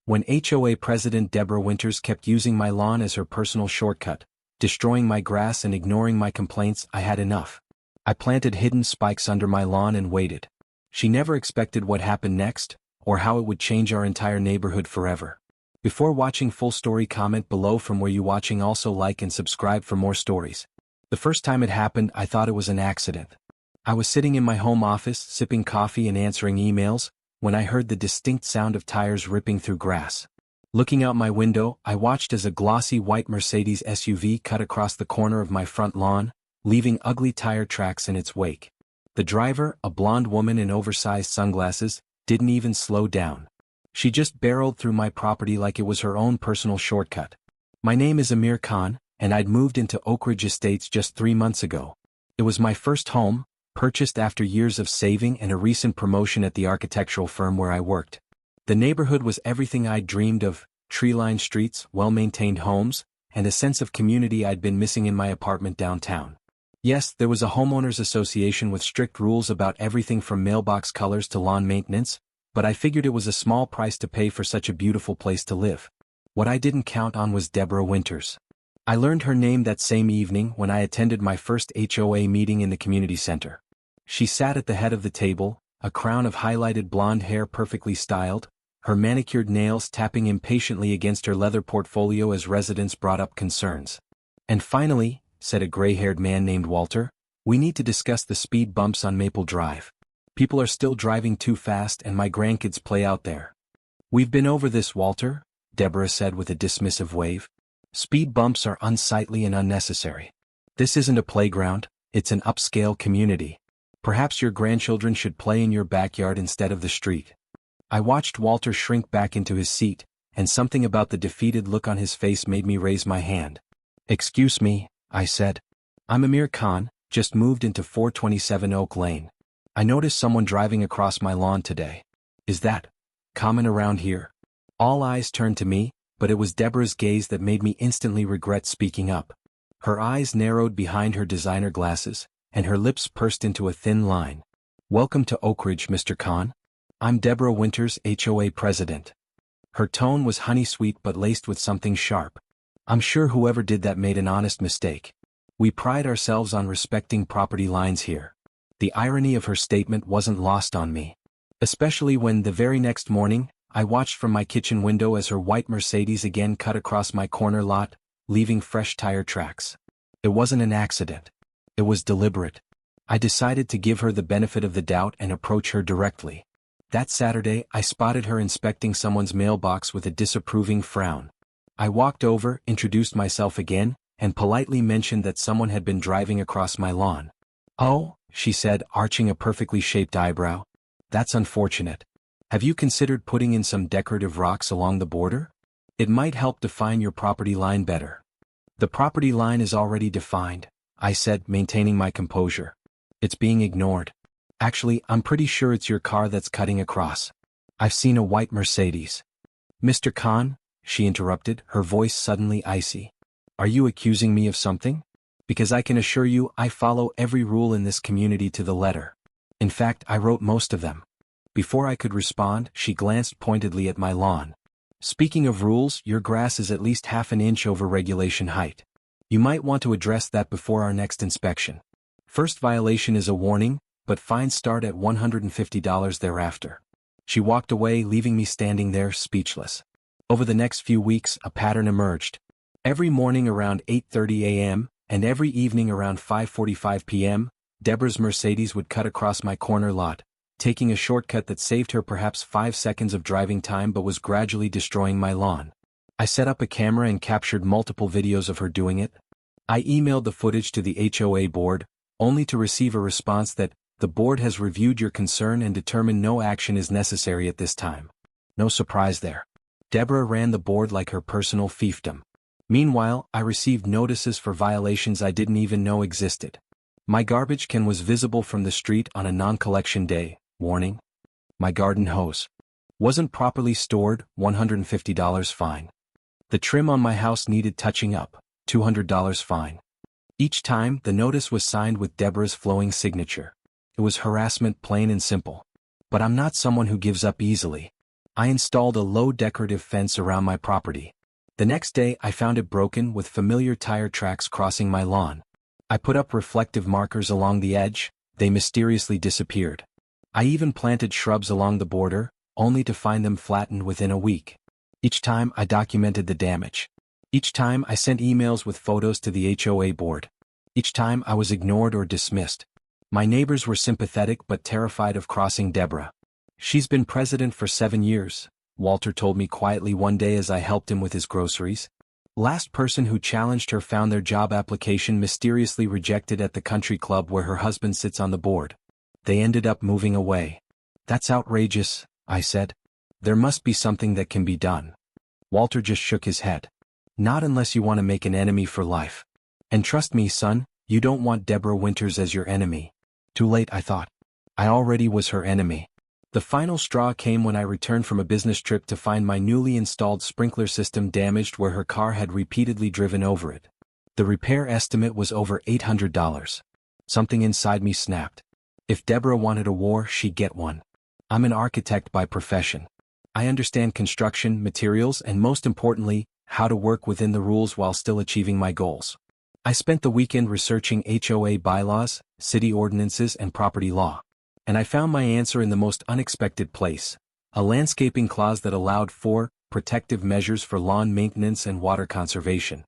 When HOA President Deborah Winters kept using my lawn as her personal shortcut, destroying my grass and ignoring my complaints, I had enough. I planted hidden spikes under my lawn and waited. She never expected what happened next, or how it would change our entire neighborhood forever. Before watching full story, comment below from where you watching. Also like and subscribe for more stories. The first time it happened, I thought it was an accident. I was sitting in my home office, sipping coffee and answering emails, when I heard the distinct sound of tires ripping through grass. Looking out my window, I watched as a glossy white Mercedes SUV cut across the corner of my front lawn, leaving ugly tire tracks in its wake. The driver, a blonde woman in oversized sunglasses, didn't even slow down. She just barreled through my property like it was her own personal shortcut. My name is Amir Khan, and I'd moved into Oak Ridge Estates just 3 months ago. It was my first home, purchased after years of saving and a recent promotion at the architectural firm where I worked. The neighborhood was everything I'd dreamed of: tree-lined streets, well-maintained homes, and a sense of community I'd been missing in my apartment downtown. Yes, there was a homeowners association with strict rules about everything from mailbox colors to lawn maintenance, but I figured it was a small price to pay for such a beautiful place to live. What I didn't count on was Deborah Winters. I learned her name that same evening when I attended my first HOA meeting in the community center. She sat at the head of the table, a crown of highlighted blonde hair perfectly styled, her manicured nails tapping impatiently against her leather portfolio as residents brought up concerns. "And finally," said a gray-haired man named Walter, "we need to discuss the speed bumps on Maple Drive. People are still driving too fast and my grandkids play out there." "We've been over this, Walter," Deborah said with a dismissive wave. "Speed bumps are unsightly and unnecessary. This isn't a playground, it's an upscale community. Perhaps your grandchildren should play in your backyard instead of the street." I watched Walter shrink back into his seat, and something about the defeated look on his face made me raise my hand. "Excuse me," I said. "I'm Amir Khan, just moved into 427 Oak Lane. I noticed someone driving across my lawn today. Is that common around here?" All eyes turned to me, but it was Deborah's gaze that made me instantly regret speaking up. Her eyes narrowed behind her designer glasses, and her lips pursed into a thin line. "Welcome to Oak Ridge, Mr. Khan. I'm Deborah Winters, HOA president." Her tone was honey-sweet but laced with something sharp. "I'm sure whoever did that made an honest mistake. We pride ourselves on respecting property lines here." The irony of her statement wasn't lost on me, especially when the very next morning, I watched from my kitchen window as her white Mercedes again cut across my corner lot, leaving fresh tire tracks. It wasn't an accident. It was deliberate. I decided to give her the benefit of the doubt and approach her directly. That Saturday, I spotted her inspecting someone's mailbox with a disapproving frown. I walked over, introduced myself again, and politely mentioned that someone had been driving across my lawn. "Oh," she said, arching a perfectly shaped eyebrow. "That's unfortunate. Have you considered putting in some decorative rocks along the border? It might help define your property line better." "The property line is already defined," I said, maintaining my composure. "It's being ignored. Actually, I'm pretty sure it's your car that's cutting across. I've seen a white Mercedes." "Mr. Khan," she interrupted, her voice suddenly icy. "Are you accusing me of something? Because I can assure you I follow every rule in this community to the letter. In fact, I wrote most of them." Before I could respond, she glanced pointedly at my lawn. "Speaking of rules, your grass is at least half an inch over regulation height. You might want to address that before our next inspection. First violation is a warning, but fines start at $150 thereafter." She walked away, leaving me standing there speechless. Over the next few weeks, a pattern emerged. Every morning around 8:30 a.m., and every evening around 5:45 p.m., Deborah's Mercedes would cut across my corner lot, taking a shortcut that saved her perhaps 5 seconds of driving time but was gradually destroying my lawn. I set up a camera and captured multiple videos of her doing it. I emailed the footage to the HOA board, only to receive a response that, "The board has reviewed your concern and determined no action is necessary at this time." No surprise there. Deborah ran the board like her personal fiefdom. Meanwhile, I received notices for violations I didn't even know existed. My garbage can was visible from the street on a non-collection day, warning. My garden hose wasn't properly stored, $150 fine. The trim on my house needed touching up, $200 fine. Each time, the notice was signed with Deborah's flowing signature. It was harassment, plain and simple. But I'm not someone who gives up easily. I installed a low decorative fence around my property. The next day I found it broken with familiar tire tracks crossing my lawn. I put up reflective markers along the edge, they mysteriously disappeared. I even planted shrubs along the border, only to find them flattened within a week. Each time I documented the damage. Each time I sent emails with photos to the HOA board. Each time I was ignored or dismissed. My neighbors were sympathetic but terrified of crossing Deborah. She's been president for 7 years, Walter told me quietly one day as I helped him with his groceries. Last person who challenged her found their job application mysteriously rejected at the country club where her husband sits on the board. They ended up moving away. That's outrageous, I said. There must be something that can be done. Walter just shook his head. Not unless you want to make an enemy for life. And trust me, son, you don't want Deborah Winters as your enemy. Too late, I thought. I already was her enemy. The final straw came when I returned from a business trip to find my newly installed sprinkler system damaged where her car had repeatedly driven over it. The repair estimate was over $800. Something inside me snapped. If Deborah wanted a war, she'd get one. I'm an architect by profession. I understand construction, materials, and most importantly, how to work within the rules while still achieving my goals. I spent the weekend researching HOA bylaws, city ordinances, and property law. And I found my answer in the most unexpected place. A landscaping clause that allowed for protective measures for lawn maintenance and water conservation.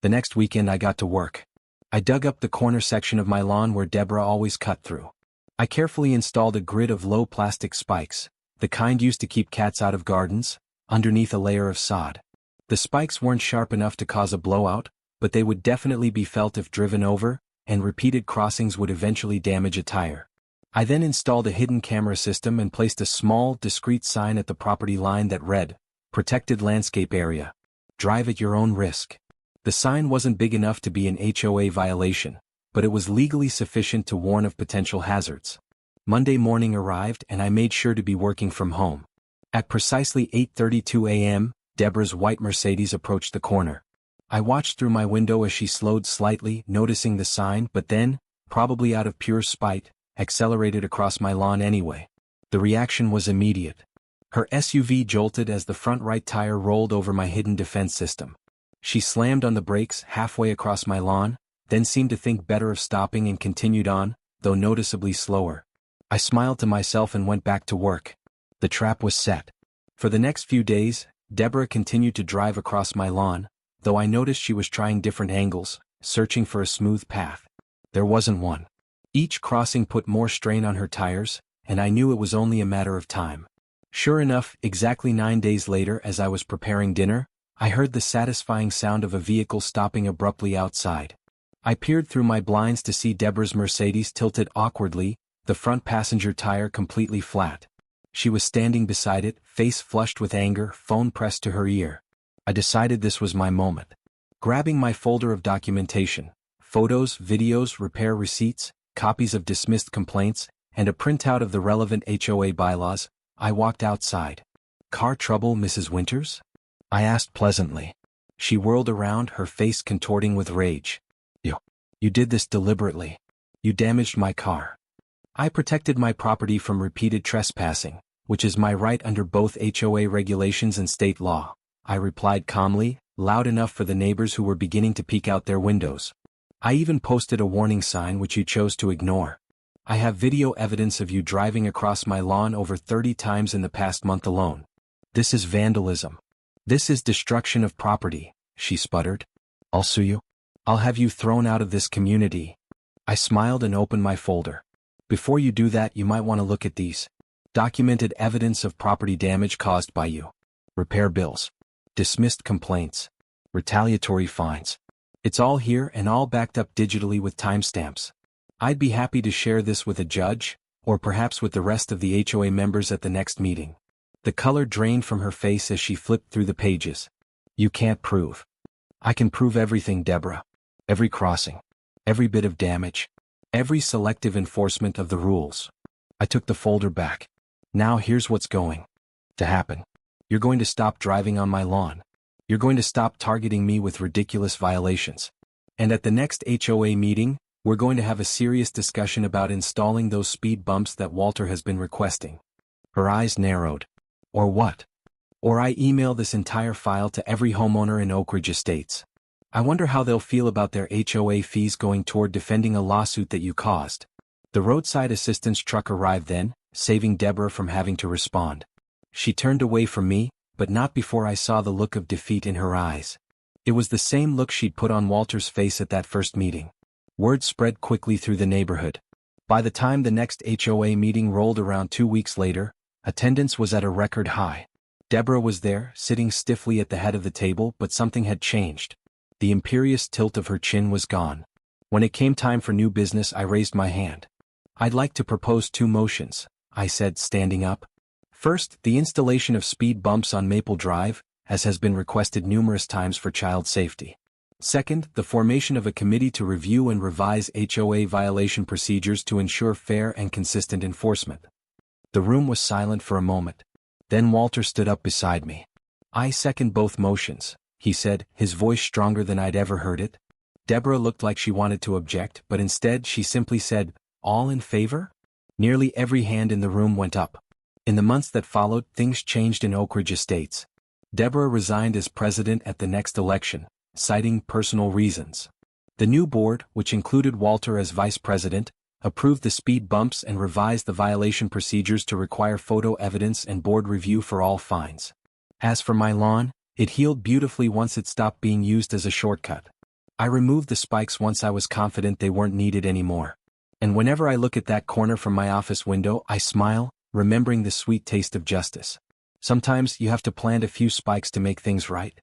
The next weekend I got to work. I dug up the corner section of my lawn where Deborah always cut through. I carefully installed a grid of low plastic spikes, the kind used to keep cats out of gardens, underneath a layer of sod. The spikes weren't sharp enough to cause a blowout, but they would definitely be felt if driven over, and repeated crossings would eventually damage a tire. I then installed a hidden camera system and placed a small, discreet sign at the property line that read, "Protected Landscape Area. Drive at your own risk." The sign wasn't big enough to be an HOA violation, but it was legally sufficient to warn of potential hazards. Monday morning arrived and I made sure to be working from home. At precisely 8:32 a.m., Deborah's white Mercedes approached the corner. I watched through my window as she slowed slightly, noticing the sign, but then, probably out of pure spite, accelerated across my lawn anyway. The reaction was immediate. Her SUV jolted as the front right tire rolled over my hidden defense system. She slammed on the brakes halfway across my lawn, then seemed to think better of stopping and continued on, though noticeably slower. I smiled to myself and went back to work. The trap was set. For the next few days, Deborah continued to drive across my lawn, though I noticed she was trying different angles, searching for a smooth path. There wasn't one. Each crossing put more strain on her tires, and I knew it was only a matter of time. Sure enough, exactly 9 days later as I was preparing dinner, I heard the satisfying sound of a vehicle stopping abruptly outside. I peered through my blinds to see Deborah's Mercedes tilted awkwardly, the front passenger tire completely flat. She was standing beside it, face flushed with anger, phone pressed to her ear. I decided this was my moment. Grabbing my folder of documentation, photos, videos, repair receipts, copies of dismissed complaints, and a printout of the relevant HOA bylaws, I walked outside. "Car trouble, Mrs. Winters?" I asked pleasantly. She whirled around, her face contorting with rage. You did this deliberately. You damaged my car." I protected my property from repeated trespassing, which is my right under both HOA regulations and state law, I replied calmly, loud enough for the neighbors who were beginning to peek out their windows. I even posted a warning sign which you chose to ignore. I have video evidence of you driving across my lawn over 30 times in the past month alone. This is vandalism. This is destruction of property, she sputtered. I'll sue you. I'll have you thrown out of this community. I smiled and opened my folder. Before you do that, you might want to look at these. Documented evidence of property damage caused by you. Repair bills. Dismissed complaints. Retaliatory fines. It's all here and all backed up digitally with timestamps. I'd be happy to share this with a judge, or perhaps with the rest of the HOA members at the next meeting. The color drained from her face as she flipped through the pages. You can't prove. I can prove everything, Deborah. Every crossing. Every bit of damage. Every selective enforcement of the rules. I took the folder back. Now here's what's going to happen. You're going to stop driving on my lawn. You're going to stop targeting me with ridiculous violations. And at the next HOA meeting, we're going to have a serious discussion about installing those speed bumps that Walter has been requesting. Her eyes narrowed. Or what? Or I email this entire file to every homeowner in Oak Ridge Estates. I wonder how they'll feel about their HOA fees going toward defending a lawsuit that you caused. The roadside assistance truck arrived then, saving Deborah from having to respond. She turned away from me, but not before I saw the look of defeat in her eyes. It was the same look she'd put on Walter's face at that first meeting. Word spread quickly through the neighborhood. By the time the next HOA meeting rolled around 2 weeks later, attendance was at a record high. Deborah was there, sitting stiffly at the head of the table, but something had changed. The imperious tilt of her chin was gone. When it came time for new business, I raised my hand. "I'd like to propose 2 motions," I said, standing up. "First, the installation of speed bumps on Maple Drive, as has been requested numerous times for child safety. Second, the formation of a committee to review and revise HOA violation procedures to ensure fair and consistent enforcement." The room was silent for a moment. Then Walter stood up beside me. "I second both motions," he said, his voice stronger than I'd ever heard it. Deborah looked like she wanted to object, but instead she simply said, "All in favor?" Nearly every hand in the room went up. In the months that followed, things changed in Oak Ridge Estates. Deborah resigned as president at the next election, citing personal reasons. The new board, which included Walter as vice president, approved the speed bumps and revised the violation procedures to require photo evidence and board review for all fines. As for my lawn, it healed beautifully once it stopped being used as a shortcut. I removed the spikes once I was confident they weren't needed anymore. And whenever I look at that corner from my office window, I smile, remembering the sweet taste of justice. Sometimes you have to plant a few spikes to make things right.